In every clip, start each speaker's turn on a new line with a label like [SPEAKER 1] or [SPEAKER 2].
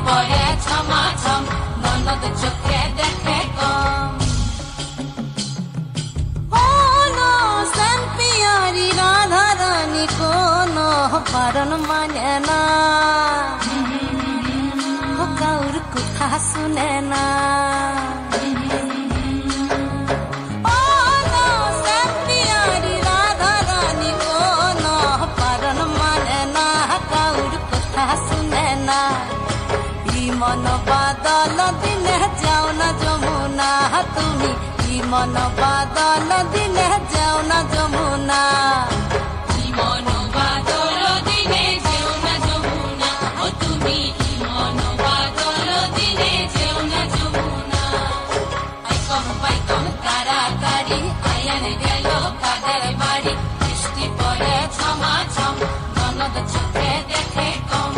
[SPEAKER 1] পরে ছমাছম ননদ চোখে দেখে কম হলো শ্যাম্পিয়ারি রাধারানী কোনো বারণ মানে না কাউর কথা শুনে না মন বাদল দিনে যাও না যমুনা তুমি মন বাদল দিনে যাও না যমুনা মন বাদল দিনে যেও না যমুনা ও তুমি মন বাদল দিনে যেও না যমুনা পাইকম তাড়াতাড়ি আয়ান গেল কাদের বাড়ি বৃষ্টি পড়ে ছমাছম ননদ চোখে দেখে কম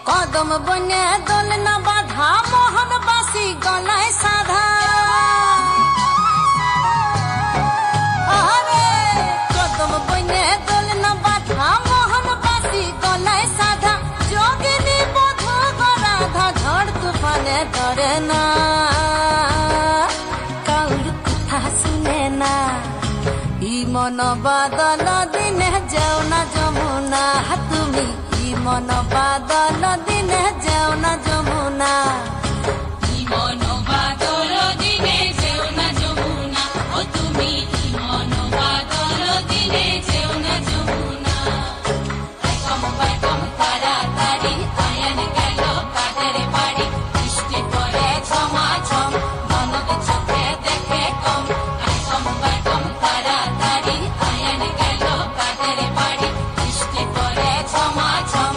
[SPEAKER 1] কদম বনে দোল না বাধা মোহন বাসি গলায় সাধা আরে কদম বনে দোল না বাধা মোহন বাসি গলায় সাধা যোগিনী বধূ গরাধা ঝড় তুফানে ডরে না কাউর কথা শুনে না মন বাদল দিনে যাও না যমুনা তুমি মন বাদল দিনে যাও না যমুনা মন বাদল দিনে যেও না যমুনা ও তুমি মন বাদল দিনে যেও না যমুনা পাইকম তাড়াতাড়ি আয়ান গেল কাদের বাড়ি বৃষ্টি পড়ে ছমাছম ননদ চোখে দেখে কম পাইকম তাড়াতাড়ি আয়ান গেল কাদের বাড়ি বৃষ্টি পড়ে ছমাছম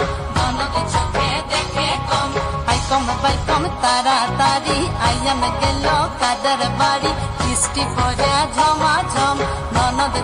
[SPEAKER 1] পাইকম তাড়াতাড়ি আয়ান গেল কাদের বাড়ি বৃষ্টি পড়ে ঝমাঝম ননদ